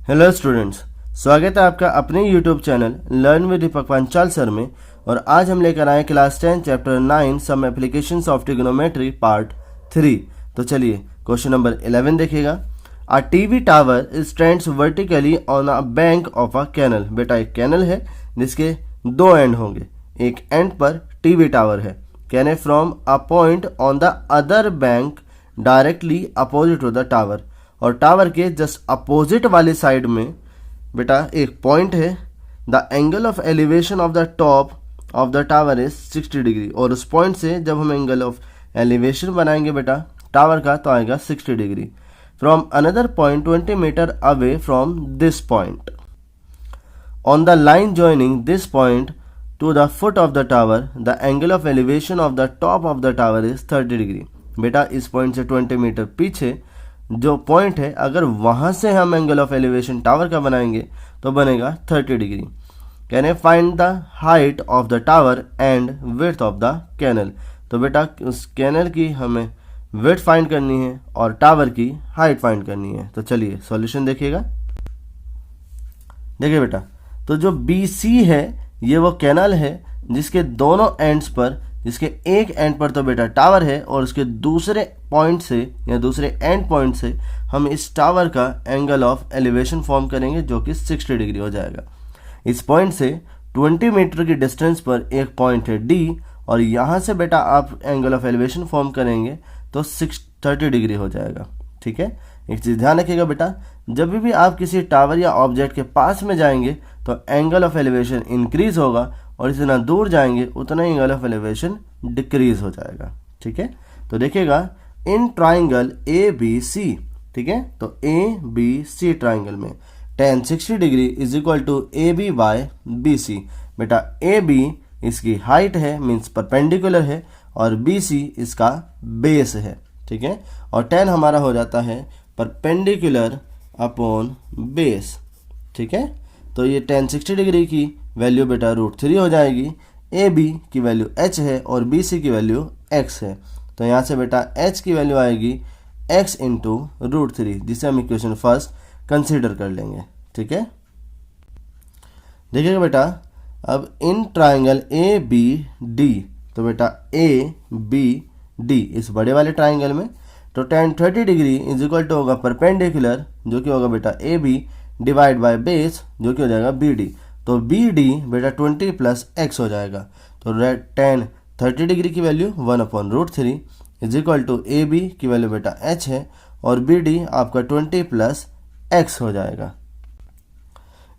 Hello students, स्वागत है आपका अपने YouTube channel learn with Deepak Panchal sir में। और आज हम लेकर आए class 10 chapter 9 some applications of trigonometry part 3। तो चलिए क्वेश्चन नंबर 11 देखिएगा। A TV tower stands vertically on a bank of a canal. बेटा एक कैनल है जिसके दो एंड होंगे, एक एंड पर टीवी टावर है। Can a from a point on the other bank directly opposite to the tower. और टावर के जस्ट अपोजिट वाली साइड में बेटा एक पॉइंट है। The angle of elevation of the top of the tower is 60 degree. और उस point से जब हम एंगल ऑफ एलिवेशन बनाएंगे बेटा टावर का तो आएगा 60 degree. From another point 20 metre away from this point on the line joining this point to the foot of the tower the angle of elevation of the top of the tower is 30 degree. बेटा इस point से 20 metre पीछे जो point है, अगर वहां से हम एंगल ऑफ एलिवेशन टावर का बनाएंगे तो बनेगा 30 degree. Can a find the height of the tower and width of the canal. तो बेटा उस कैनल की हमें विड्थ फाइंड करनी है और टावर की हाइट फाइंड करनी है। तो चलिए सॉल्यूशन देखिएगा। देखिए बेटा, तो जो BC है ये वो कैनल है जिसके दोनों एंड्स पर, जिसके एक एंड पर तो बेटा टावर है और उसके दूसरे पॉइंट से या दूसरे एंड पॉइंट से हम इस टावर का एंगल ऑफ एलिवेशन फॉर्म करेंगे जो कि 60 डिग्री हो जाएगा। इस पॉइंट से 20 मीटर की डिस्टेंस पर एक पॉइंट है D और यहाँ से बेटा आप एंगल ऑफ एलिवेशन फॉर्म करेंगे तो 30 डिग्री हो जाएगा। ठीक है, एक चीज़ ध्यान रखिएगा बेटा, जब भी आप किसी टावर या ऑब्जेक्ट के पास में जाएंगे तो एंगल ऑफ एलिवेशन इंक्रीज होगा और जितना दूर जाएंगे उतना ही एंगल ऑफ एलिवेशन डिक्रीज हो जाएगा। ठीक है, तो देखिएगा इन ट्राइंगल ABC, ठीक है, तो ABC ट्राइंगल में tan 60 degree is equal to AB by BC। बेटा AB इसकी हाइट है, मीन्स परपेंडिकुलर है, और BC इसका बेस है। ठीक है, और tan हमारा हो जाता है परपेंडिकुलर अपॉन बेस। ठीक है, तो ये tan 60 डिग्री की वैल्यू बेटा √3 हो जाएगी। AB की वैल्यू h है और BC की वैल्यू x है, तो यहाँ से बेटा h की वैल्यू आएगी x इंटू √3, जिसे हम इक्वेशन फर्स्ट कंसीडर कर लेंगे। ठीक है, देखिएगा बेटा, अब इन ट्राइंगल ABD, तो बेटा ABD इस बड़े वाले ट्राइंगल में तो tan 30 degree is equal to होगा परपेंडिकुलर जो कि होगा बेटा AB डिवाइड बाय बेस जो कि हो जाएगा BD। तो BD बेटा 20 प्लस x हो जाएगा। तो tan 30 डिग्री की value 1/√3 is equal to AB की वैल्यू बेटा h है और BD आपका 20 प्लस x हो जाएगा।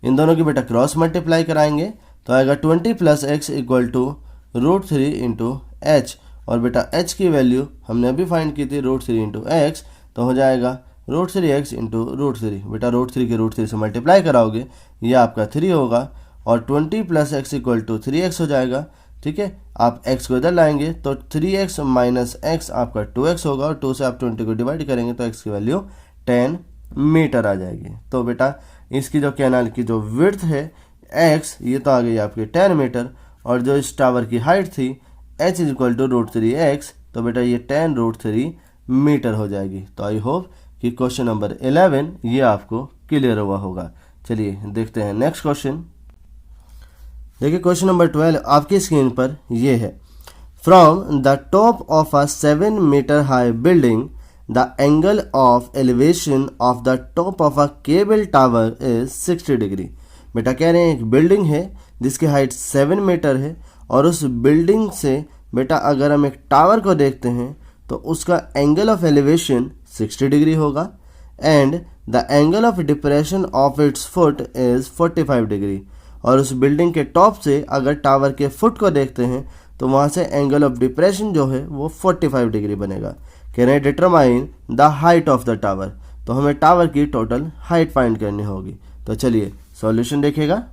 इन दोनों की बेटा क्रॉस मल्टीप्लाई कराएंगे तो आएगा 20 plus x equal to √3 into h, और बेटा h की वैल्यू हमने अभी फाइंड की थी √3 इंटू x, तो हो जाएगा √3x इंटू √3। बेटा √3 के √3 से मल्टीप्लाई कराओगे ये आपका 3 होगा और 20 plus x equal to 3x हो जाएगा। ठीक है, आप x को इधर लाएंगे तो 3x माइनस x आपका 2x होगा और 2 से आप 20 को डिवाइड करेंगे तो x की वैल्यू 10 मीटर आ जाएगी। तो बेटा इसकी जो कैनाल की जो विड्थ है x, ये तो आ गई आपकी 10 मीटर, और जो इस टावर की हाइट थी h is equal to √3x, तो बेटा ये 10 √3 मीटर हो जाएगी। तो आई होप कि क्वेश्चन नंबर 11 ये आपको क्लियर हुआ होगा। चलिए देखते हैं नेक्स्ट क्वेश्चन। देखिए क्वेश्चन नंबर 12 आपकी स्क्रीन पर ये है। From the top of a 7 metre high building the angle of elevation of the top of a cable tower is 60 degree. बेटा कह रहे हैं एक बिल्डिंग है जिसकी हाइट 7 मीटर है और उस बिल्डिंग से बेटा अगर हम एक टावर को देखते हैं तो उसका एंगल ऑफ एलिवेशन 60 डिग्री होगा and the angle of depression of its foot is 45 degree. और उस बिल्डिंग के टॉप से अगर टावर के फुट को देखते हैं तो वहाँ से एंगल ऑफ डिप्रेशन जो है वो 45 डिग्री बनेगा। Can I determine the height of the tower. तो हमें टावर की टोटल हाइट फाइंड करनी होगी। तो चलिए सॉल्यूशन देखिएगा।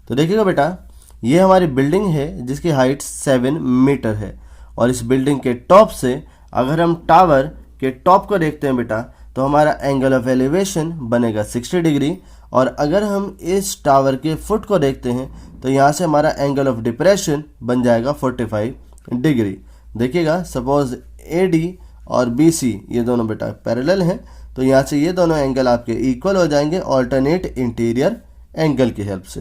तो देखिएगा बेटा, ये हमारी बिल्डिंग है जिसकी हाइट 7 मीटर है और इस बिल्डिंग के टॉप से अगर हम टावर के टॉप को देखते हैं बेटा तो हमारा एंगल ऑफ एलिवेशन बनेगा 60 डिग्री, और अगर हम इस टावर के फुट को देखते हैं तो यहाँ से हमारा एंगल ऑफ डिप्रेशन बन जाएगा 45 डिग्री। देखिएगा सपोज AD और BC ये दोनों बेटा पैरेलल हैं तो यहाँ से ये दोनों एंगल आपके इक्वल हो जाएंगे ऑल्टरनेट इंटीरियर एंगल की हेल्प से।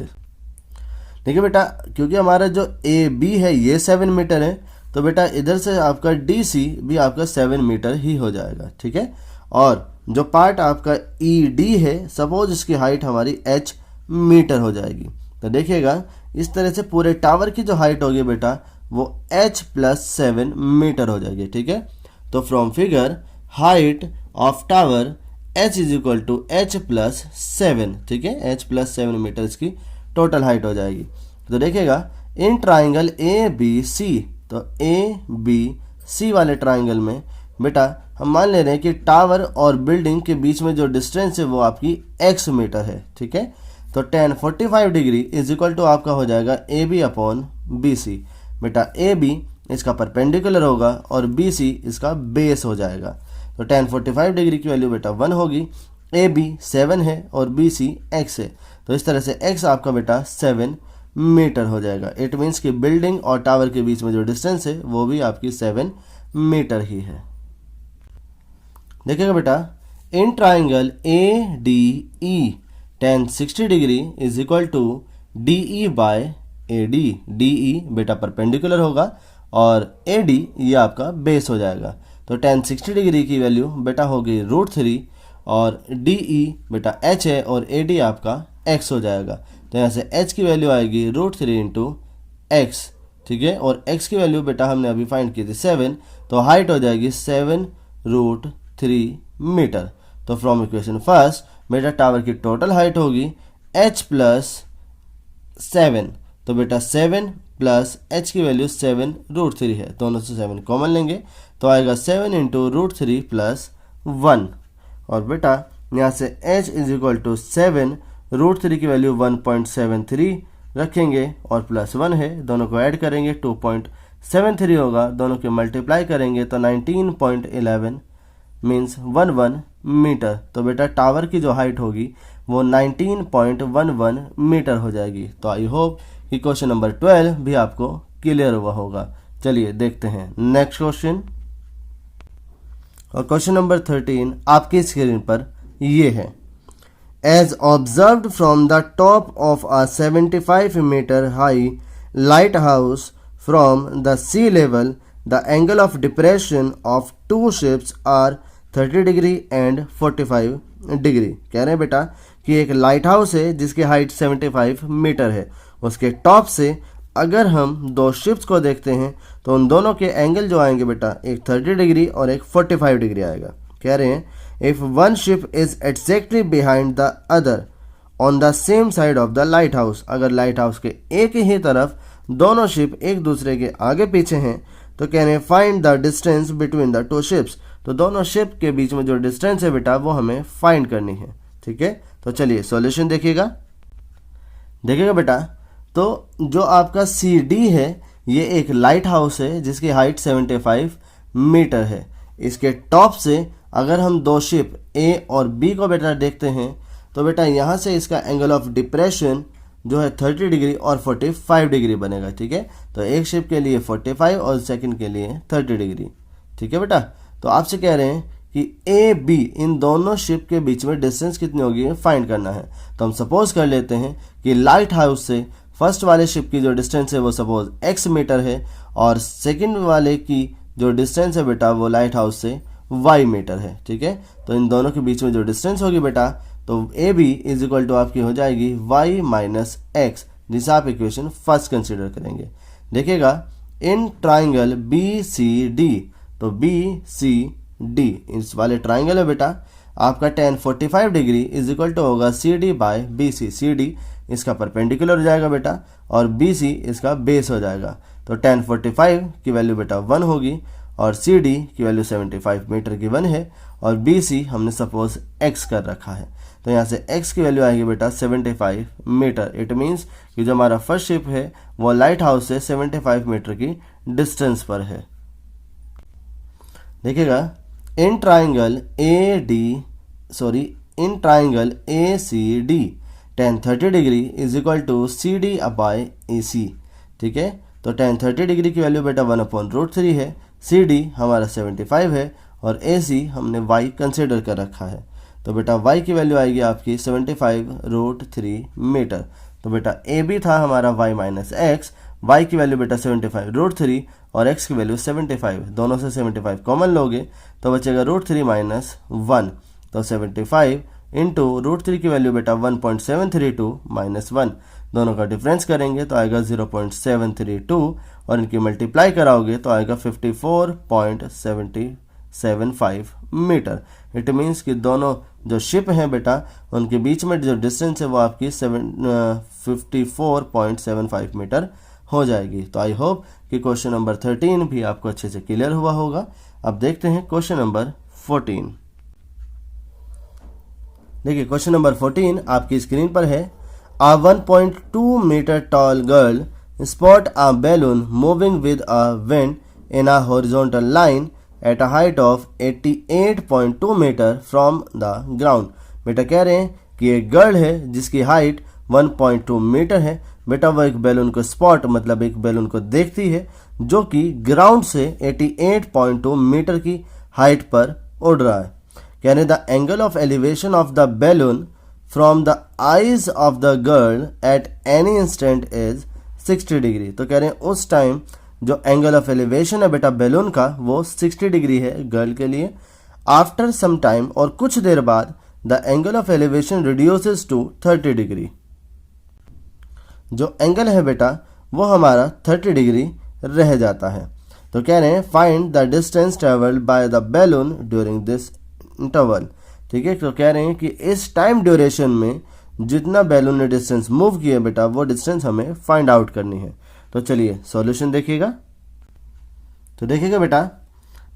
देखिए बेटा, क्योंकि हमारा जो ए बी है ये 7 मीटर है, तो बेटा इधर से आपका डी सी भी आपका 7 मीटर ही हो जाएगा, ठीक है। और जो पार्ट आपका ई डी है, सपोज इसकी हाइट हमारी एच मीटर हो जाएगी, तो देखिएगा इस तरह से पूरे टावर की जो हाइट होगी बेटा वो h + 7 मीटर हो जाएगी, ठीक है। तो from figure height of tower h = h + 7, ठीक है, h + 7 मीटर इसकी टोटल हाइट हो जाएगी। तो देखिएगा in triangle A B C, तो ए बी सी वाले ट्राइंगल में बेटा हम मान ले रहे हैं कि टावर और बिल्डिंग के बीच में जो डिस्टेंस है वो आपकी x मीटर है, ठीक है। तो tan 45 डिग्री = आपका हो जाएगा A B upon B C. बेटा ए बी इसका परपेंडिकुलर होगा और बी सी इसका बेस हो जाएगा। तो tan 45 डिग्री की वैल्यू बेटा 1 होगी, ए बी 7 है और बी सी x है, तो इस तरह से x आपका बेटा 7 मीटर हो जाएगा। इट मीन्स कि बिल्डिंग और टावर के बीच में जो डिस्टेंस है वो भी आपकी 7 मीटर ही है। देखिएगा बेटा in triangle A D E tan 60 degree = DE by AD। DE बेटा परपेंडिकुलर होगा और AD ये आपका बेस हो जाएगा। तो tan 60 डिग्री की वैल्यू बेटा होगी √3 और DE बेटा h है और AD आपका x हो जाएगा। तो यहाँ से h की वैल्यू आएगी √3 × x, ठीक है। और x की वैल्यू बेटा हमने अभी फाइंड की थी 7, तो हाइट हो जाएगी 7√3 मीटर। तो फ्रॉम इक्वेशन फर्स्ट बेटा टावर की टोटल हाइट होगी h + 7, तो बेटा 7 + h की वैल्यू 7√3 है, दोनों से 7 कॉमन लेंगे तो आएगा 7 × √3 + 1। और बेटा यहाँ से h = 7, √3 की वैल्यू 1.73 रखेंगे और +1 है, दोनों को ऐड करेंगे 2.73 होगा, दोनों के मल्टीप्लाई करेंगे तो 19.11 मीन्स 11 मीटर। तो बेटा टावर की जो हाइट होगी वो 19.11 मीटर हो जाएगी। तो आई होप कि क्वेश्चन नंबर 12 भी आपको क्लियर हुआ होगा। चलिए देखते हैं नेक्स्ट क्वेश्चन। और क्वेश्चन नंबर 13 आपकी स्क्रीन पर ये है। As observed from the top of a 75 metre high light house from the sea level, the angle of depression of two ships are 30 degree and 45 degree. कह रहे हैं बेटा कि एक लाइट हाउस है जिसकी हाइट 75 मीटर है, उसके टॉप से अगर हम दो शिप्स को देखते हैं तो उन दोनों के एंगल जो आएंगे बेटा एक 30 डिग्री और एक 45 डिग्री आएगा। कह रहे हैं if one ship is exactly behind the other on the same side of the light house, अगर लाइट हाउस के एक ही तरफ दोनों शिप एक दूसरे के आगे पीछे हैं तो कह रहे हैं find the distance between the two ships. तो दोनों शिप के बीच में जो डिस्टेंस है बेटा वो हमें फाइंड करनी है, ठीक है। तो चलिए सॉल्यूशन देखिएगा बेटा। तो जो आपका सी डी है ये एक लाइट हाउस है जिसकी हाइट 75 मीटर है। इसके टॉप से अगर हम दो शिप ए और बी को बेटा देखते हैं तो बेटा यहाँ से इसका एंगल ऑफ डिप्रेशन जो है 30 डिग्री और 45 डिग्री बनेगा, ठीक है। तो एक शिप के लिए 45 और सेकंड के लिए 30 डिग्री, ठीक है बेटा। तो आपसे कह रहे हैं कि ए बी इन दोनों शिप के बीच में डिस्टेंस कितनी होगी फाइंड करना है। तो हम सपोज कर लेते हैं कि लाइट हाउस से फर्स्ट वाले शिप की जो डिस्टेंस है वो सपोज x मीटर है और सेकंड वाले की जो डिस्टेंस है बेटा वो लाइट हाउस से y मीटर है, ठीक है। तो इन दोनों के बीच में जो डिस्टेंस होगी बेटा तो ए बी = आपकी हो जाएगी y - x, जिसे आप इक्वेशन फर्स्ट कंसिडर करेंगे। देखिएगा in triangle B C D, तो बी सी डी इस वाले ट्राइंगल है बेटा आपका tan 45 डिग्री = होगा C D by B C. C D इसका परपेंडिकुलर हो जाएगा बेटा और बी सी इसका बेस हो जाएगा। तो tan 45 की वैल्यू बेटा 1 होगी और सी डी की वैल्यू 75 मीटर की 1 है और बी सी हमने सपोज x कर रखा है। तो यहाँ से x की वैल्यू आएगी बेटा 75 मीटर। इट मीन्स कि जो हमारा फर्स्ट शिप है वो लाइट हाउस से 75 मीटर की डिस्टेंस पर है। देखिएगा in triangle A C D tan 30 degree = C D by A C, ठीक है। तो tan 30 डिग्री की वैल्यू बेटा 1/√3 है, सी डी हमारा 75 है और AC हमने y कंसिडर कर रखा है। तो बेटा y की वैल्यू आएगी आपकी 75√3 मीटर। तो बेटा AB था हमारा y माइनस एक्स, y की वैल्यू बेटा 75√3 और x की वैल्यू 75, दोनों से 75 कॉमन लोगे तो बचेगा √3 माइनस 1। तो 75 इंटू √3 की वैल्यू बेटा 1.732 माइनस 1, दोनों का डिफरेंस करेंगे तो आएगा 0.732 और इनकी मल्टीप्लाई कराओगे तो आएगा 54.75 मीटर। इट मीन्स कि दोनों जो शिप हैं बेटा उनके बीच में जो डिस्टेंस है वो आपकी 54.75 मीटर हो जाएगी। तो आई होप कि क्वेश्चन नंबर 13 भी आपको अच्छे से क्लियर हुआ होगा। अब देखते हैं क्वेश्चन नंबर 14। देखिए क्वेश्चन नंबर 14 आपकी स्क्रीन पर है। A 1.2 meter tall girl spot a balloon moving with a wind in a horizontal line at a height of 88.2 meter from the ground। बेटा कह रहे हैं कि एक गर्ल है जिसकी हाइट 1.2 मीटर है। बेटा वो एक बैलून को स्पॉट मतलब एक बैलून को देखती है जो कि ग्राउंड से 88.2 मीटर की हाइट पर उड़ रहा है। कहने the angle of elevation of the balloon from the eyes of the girl at any instant is 60 degree. तो कह रहे हैं उस टाइम जो एंगल ऑफ एलिवेशन है बेटा बैलून का वो 60 डिग्री है गर्ल के लिए। आफ्टर सम टाइम और कुछ देर बाद the angle of elevation reduces to 30 degree. जो एंगल है बेटा वो हमारा 30 डिग्री रह जाता है। तो कह रहे हैं find the distance travelled by the balloon during this interval. ठीक है, तो कह रहे हैं कि इस टाइम ड्यूरेशन में जितना बैलून ने डिस्टेंस मूव किया बेटा वो डिस्टेंस हमें फाइंड आउट करनी है। तो चलिए सॉल्यूशन देखिएगा। तो देखिएगा बेटा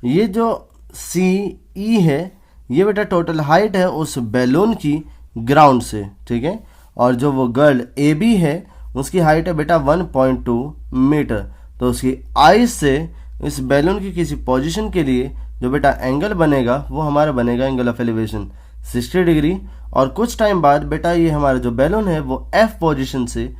ये जो CE है ये बेटा टोटल हाइट है उस बैलून की ग्राउंड से। ठीक है, और जो वो गर्ल AB है उसकी हाइट है बेटा 1.2 मीटर। तो उसकी आइज से इस बैलून की किसी पोजीशन के लिए जो बेटा एंगल बनेगा वो हमारा बनेगा एंगल ऑफ एलिवेशन 60 डिग्री। और कुछ टाइम बाद बेटा ये हमारा जो बैलून है वो F पोजीशन से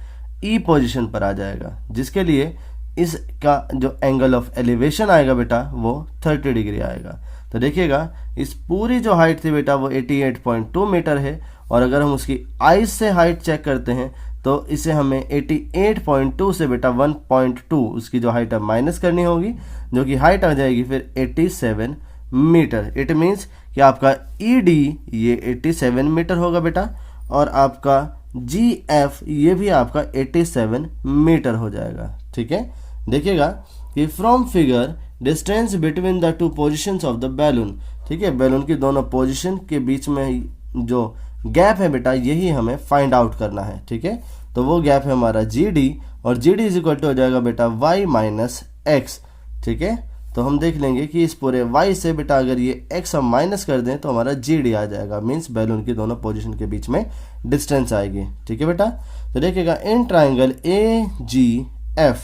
E पोजीशन पर आ जाएगा, जिसके लिए इसका जो एंगल ऑफ एलिवेशन आएगा बेटा वो 30 डिग्री आएगा। तो देखिएगा इस पूरी जो हाइट थी बेटा वो 88.2 मीटर है और अगर हम उसकी आइज से हाइट चेक करते हैं तो इसे हमें 88.2 से बेटा 1.2 उसकी जो हाइट है माइनस करनी होगी, जो कि हाइट आ जाएगी फिर 87 मीटर। इट मीन्स कि आपका ED ये 87 मीटर होगा बेटा और आपका GF ये भी आपका 87 मीटर हो जाएगा। ठीक है, देखिएगा कि from figure distance between the two positions of the balloon. ठीक है, बैलून की दोनों पोजिशन के बीच में जो गैप है बेटा यही हमें फाइंड आउट करना है। ठीक है, तो वो गैप है हमारा GD और GD इज इक्वल टू हो जाएगा बेटा y माइनस एक्स। ठीक है, तो हम देख लेंगे कि इस पूरे y से बेटा अगर ये x हम माइनस कर दें तो हमारा GD आ जाएगा, मीन्स बैलून की दोनों पोजीशन के बीच में डिस्टेंस आएगी। ठीक है बेटा, तो देखिएगा इन ट्राइंगल AGF,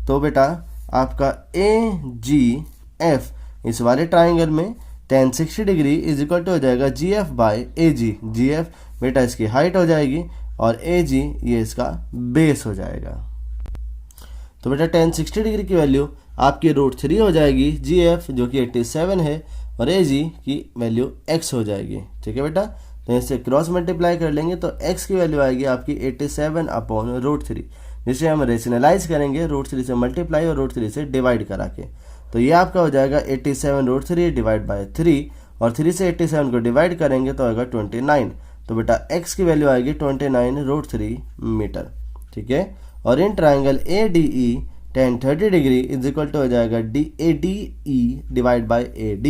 तो बेटा आपका AGF इस वाले ट्राइंगल में tan 60 degree is equal to हो जाएगा GF बाय AG। GF बेटा इसकी हाइट हो जाएगी और AG ये इसका बेस हो जाएगा। तो बेटा tan 60 डिग्री की वैल्यू आपकी √3 हो जाएगी, GF जो कि 87 है और AG की वैल्यू x हो जाएगी। ठीक है बेटा, तो इससे क्रॉस मल्टीप्लाई कर लेंगे तो x की वैल्यू आएगी आपकी 87/√3, जिसे हम रेशनलाइज करेंगे √3 से मल्टीप्लाई और √3 से डिवाइड करा के। तो ये आपका हो जाएगा 87√3 डिवाइड बाय 3 और 3 से 87 को डिवाइड करेंगे तो आएगा 29। तो बेटा x की वैल्यू आएगी 29√3 मीटर। ठीक है, और in triangle ADE tan 30 degree is equal to हो जाएगा ADE डिवाइड बाय AD।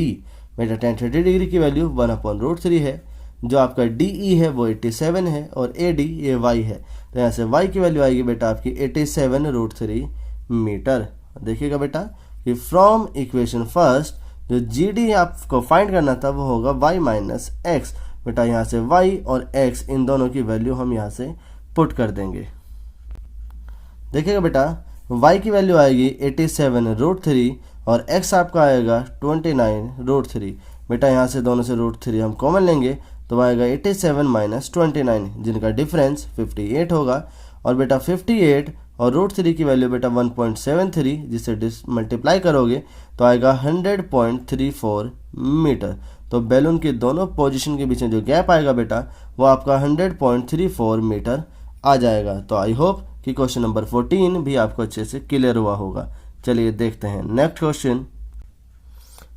बेटा tan 30 डिग्री की वैल्यू 1/√3 है, जो आपका DE है वो 87 है और AD ये y है, तो यहाँ से y की वैल्यू आएगी बेटा आपकी 87√3 मीटर। देखिएगा बेटा कि फ्रॉम इक्वेशन फर्स्ट जो GD आपको फाइंड करना था वो होगा y माइनस एक्स। बेटा यहाँ से y और x इन दोनों की वैल्यू हम यहाँ से पुट कर देंगे। देखिएगा बेटा y की वैल्यू आएगी 87√3 और x आपका आएगा 29√3। बेटा यहाँ से दोनों से √3 हम कॉमन लेंगे तो आएगा 87 माइनस 29, जिनका डिफरेंस 58 होगा। और बेटा 58 और √3 की वैल्यू बेटा 1.73, जिसे मल्टीप्लाई करोगे तो आएगा 100.34 मीटर। तो बैलून के दोनों पोजीशन के बीच में जो गैप आएगा बेटा वो आपका 100.34 मीटर आ जाएगा। तो आई होप कि क्वेश्चन नंबर 14 भी आपको अच्छे से क्लियर हुआ होगा। चलिए देखते हैं नेक्स्ट क्वेश्चन।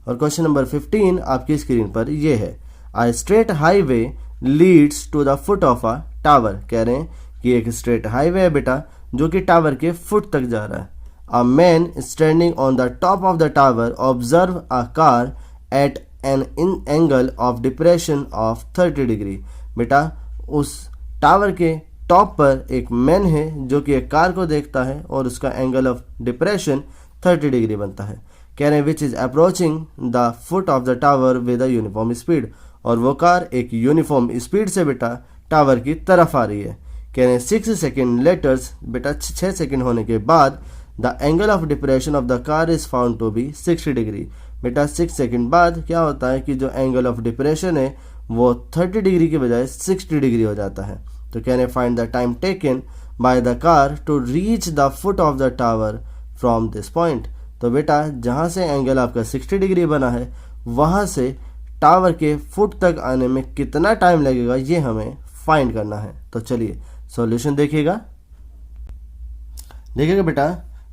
और क्वेश्चन नंबर 15 आपकी स्क्रीन पर ये है, a straight highway leads to the foot of a tower. कह रहे हैं कि एक स्ट्रेट हाईवे है बेटा जो कि टावर के फुट तक जा रहा है। A man standing on the top of the tower observe a car at an in angle of depression of 30 degree. बेटा उस टावर के टॉप पर एक मैन है जो कि एक कार को देखता है और उसका एंगल ऑफ डिप्रेशन 30 डिग्री बनता है। कह रहे हैं which is approaching the foot of the tower with a uniform speed. और वो कार एक यूनिफॉर्म स्पीड से बेटा टावर की तरफ आ रही है। कह रहे हैं 6 सेकेंड लेटर्स, बेटा 6 सेकेंड होने के बाद the angle of depression of the car is found to be 60 degree. बेटा 6 सेकेंड बाद क्या होता है कि जो एंगल ऑफ डिप्रेशन है वो 30 डिग्री की बजाय 60 डिग्री हो जाता है। तो कह रहे find the time taken by the car to reach the foot of the tower from this point. तो बेटा जहाँ से एंगल आपका 60 डिग्री बना है वहाँ से टावर के फुट तक आने में कितना टाइम लगेगा ये हमें फाइंड करना है। तो चलिए सॉल्यूशन देखिएगा बेटा,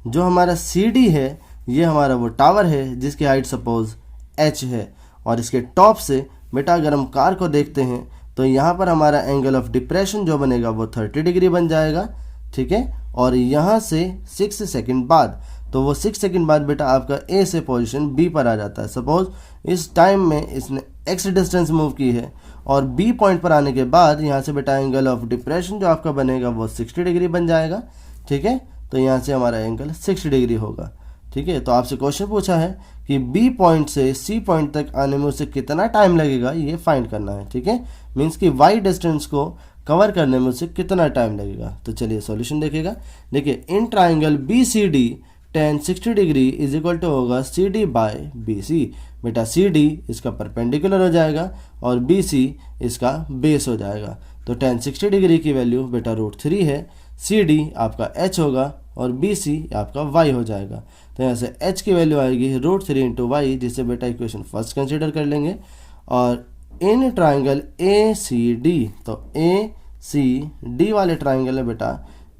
जो हमारा CD है ये हमारा वो टावर है जिसकी हाइट सपोज h है, और इसके टॉप से बेटा अगर हम कार को देखते हैं तो यहाँ पर हमारा एंगल ऑफ डिप्रेशन जो बनेगा वो 30 डिग्री बन जाएगा, ठीक है। और यहाँ से 6 सेकंड बाद, तो वो 6 सेकंड बाद बेटा आपका A से पोजीशन B पर आ जाता है। सपोज इस टाइम में इसने x डिस्टेंस मूव की है और B पॉइंट पर आने के बाद यहाँ से बेटा एंगल ऑफ डिप्रेशन जो आपका बनेगा वो 60 डिग्री बन जाएगा, ठीक है। तो यहाँ से हमारा एंगल 60 डिग्री होगा, ठीक है। तो आपसे क्वेश्चन पूछा है कि B पॉइंट से C पॉइंट तक आने में उसे कितना टाइम लगेगा ये फाइंड करना है, ठीक है। मीन्स कि Y डिस्टेंस को कवर करने में उसे कितना टाइम लगेगा। तो चलिए सॉल्यूशन देखिएगा। देखिए in triangle BCD tan 60 degree is equal to होगा CD बाय BC। बेटा CD इसका परपेंडिकुलर हो जाएगा और BC इसका बेस हो जाएगा। तो tan 60 डिग्री की वैल्यू बेटा √3 है, CD आपका h होगा और BC आपका y हो जाएगा। तो यहाँ से h की वैल्यू आएगी √3 इंटू वाई, जिसे बेटा इक्वेशन फर्स्ट कंसिडर कर लेंगे। और इन ट्राइंगल ACD, तो ACD वाले ट्राइंगल है बेटा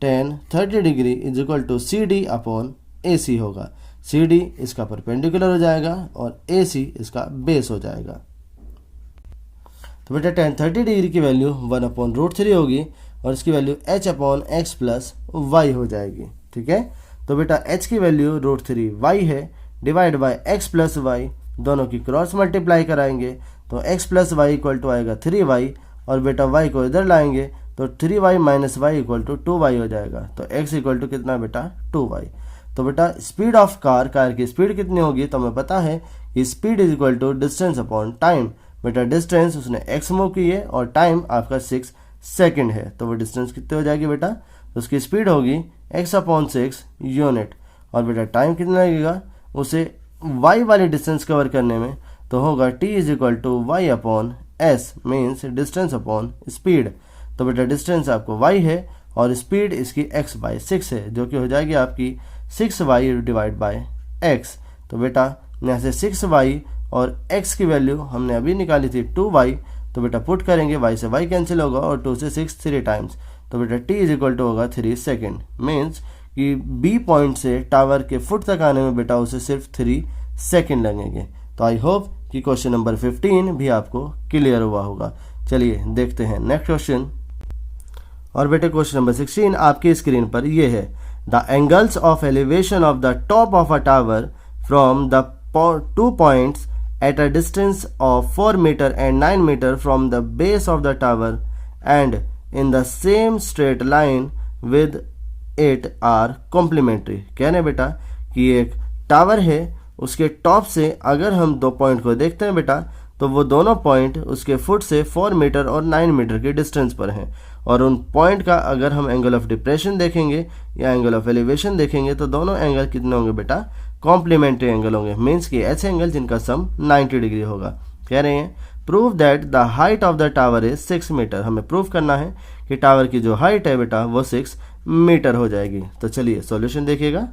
tan 30 degree is equal to CD upon AC होगा। CD इसका परपेंडिकुलर हो जाएगा और AC इसका बेस हो जाएगा। तो बेटा tan 30 डिग्री की वैल्यू 1/√3 होगी और इसकी value h upon x plus y हो जाएगी, ठीक है। तो बेटा h की वैल्यू √3y है, divide by x plus y, दोनों की क्रॉस मल्टीप्लाई कराएंगे तो x plus y equal to आएगा 3y, और बेटा y को इधर लाएंगे तो 3y minus Y equal to 2y हो जाएगा। तो x इक्वल टू कितना बेटा 2y। तो बेटा स्पीड ऑफ कार की स्पीड कितनी होगी, तो हमें पता है कि speed is equal to distance upon time. बेटा डिस्टेंस उसने x मूव की है और टाइम आपका 6 सेकेंड है, तो वो डिस्टेंस कितनी हो जाएगी बेटा, तो उसकी स्पीड होगी x अपॉन 6 यूनिट। और बेटा टाइम कितना लगेगा उसे y वाली डिस्टेंस कवर करने में, तो होगा t is equal to y upon S, means distance upon speed. तो बेटा डिस्टेंस आपको y है और स्पीड इसकी x बाई 6 है, जो कि हो जाएगी आपकी 6y डिवाइड बाय x। तो बेटा यहाँ से 6y और x की वैल्यू हमने अभी निकाली थी 2y, तो बेटा पुट करेंगे y से y कैंसिल होगा और 2 से 6 3 टाइम्स। तो बेटा t इज इक्वल टू होगा 3 सेकेंड, मीन्स कि B पॉइंट से टावर के फुट तक आने में बेटा उसे सिर्फ 3 सेकेंड लगेंगे। तो आई होप कि क्वेश्चन नंबर 15 भी आपको क्लियर हुआ होगा। चलिए देखते हैं नेक्स्ट क्वेश्चन। और बेटे क्वेश्चन नंबर 16 आपकी स्क्रीन पर ये है, the angles of elevation of the top of a tower from the 2 points at a distance of 4 meter and 9 meter from the base of the tower and in the same straight line with it are complementary। कहने बेटा कि एक tower है, उसके top से अगर हम 2 point को देखते हैं बेटा तो वो दोनों पॉइंट उसके फुट से 4 मीटर और 9 मीटर के डिस्टेंस पर हैं, और उन पॉइंट का अगर हम एंगल ऑफ डिप्रेशन देखेंगे या एंगल ऑफ एलिवेशन देखेंगे तो दोनों एंगल कितने होंगे बेटा, कॉम्प्लीमेंट्री एंगल होंगे, मीन्स कि ऐसे एंगल जिनका सम 90 डिग्री होगा। कह रहे हैं prove that the height of the tower is 6 metre. हमें प्रूव करना है कि टावर की जो हाइट है बेटा वो 6 मीटर हो जाएगी। तो चलिए सॉल्यूशन देखिएगा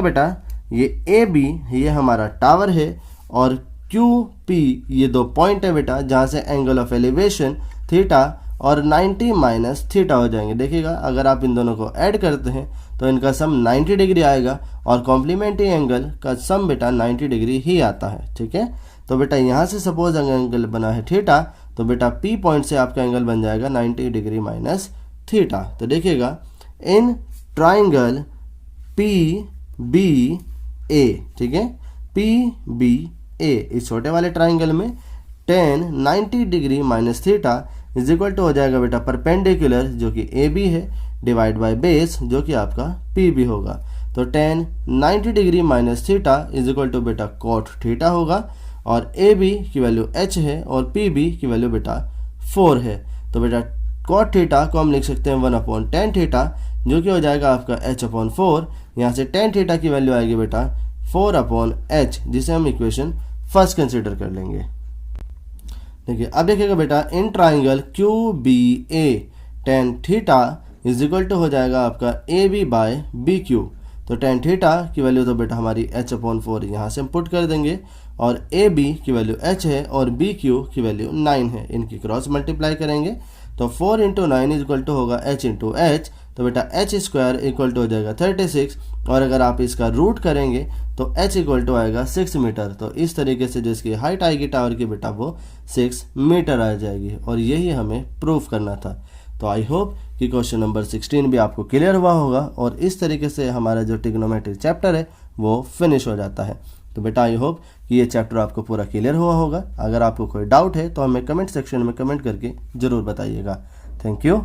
बेटा, ये ए बी ये हमारा टावर है और क्यू पी ये दो पॉइंट है बेटा, जहाँ से एंगल ऑफ एलिवेशन थीटा और 90 माइनस थीटा हो जाएंगे। देखिएगा अगर आप इन दोनों को ऐड करते हैं तो इनका सम 90 डिग्री आएगा और कॉम्प्लीमेंट्री एंगल का सम बेटा 90 डिग्री ही आता है। ठीक है, तो बेटा यहाँ से सपोज एंगल बना है थीटा, तो बेटा पी पॉइंट से आपका एंगल बन जाएगा 90 डिग्री माइनस थीटा। तो देखिएगा इन ट्राइंगल पी बी ए, ठीक है, पी बी ए इस छोटे वाले ट्राइंगल में tan 90 degree minus theta is equal to हो जाएगा बेटा परपेंडिकुलर जो कि ए बी है डिवाइड बाय बेस जो कि आपका पी बी होगा। तो tan 90 degree minus theta is equal to बेटा कॉट थीटा होगा और ए बी की वैल्यू h है और पी बी की वैल्यू बेटा 4 है। तो बेटा कॉट थीटा को हम लिख सकते हैं 1/tan थीटा जो कि हो जाएगा आपका h/4। यहाँ से tan थीटा की वैल्यू आएगी बेटा 4/h, जिसे हम इक्वेशन फर्स्ट कंसिडर कर लेंगे। देखिए अब देखिएगा बेटा in triangle Q B A tan theta is equal to हो जाएगा आपका A B by B Q. तो tan थीटा की वैल्यू तो बेटा हमारी h/4 यहाँ से हम पुट कर देंगे और ए बी की वैल्यू h है और बी क्यू की वैल्यू 9 है, इनकी क्रॉस मल्टीप्लाई करेंगे तो 4 × 9 इज इक्वल टू होगा h × h। तो बेटा h स्क्वायर इक्वल टू हो जाएगा 36 और अगर आप इसका रूट करेंगे तो h इक्वल टू आएगा 6 मीटर। तो इस तरीके से जो इसकी हाइट आएगी टावर की बेटा वो 6 मीटर आ जाएगी और यही हमें प्रूफ करना था। तो आई होप कि क्वेश्चन नंबर 16 भी आपको क्लियर हुआ होगा और इस तरीके से हमारा जो ट्रिग्नोमेट्री चैप्टर है वो फिनिश हो जाता है। तो बेटा आई होप कि ये चैप्टर आपको पूरा क्लियर हुआ होगा। अगर आपको कोई डाउट है तो हमें कमेंट सेक्शन में कमेंट करके ज़रूर बताइएगा। Thank you.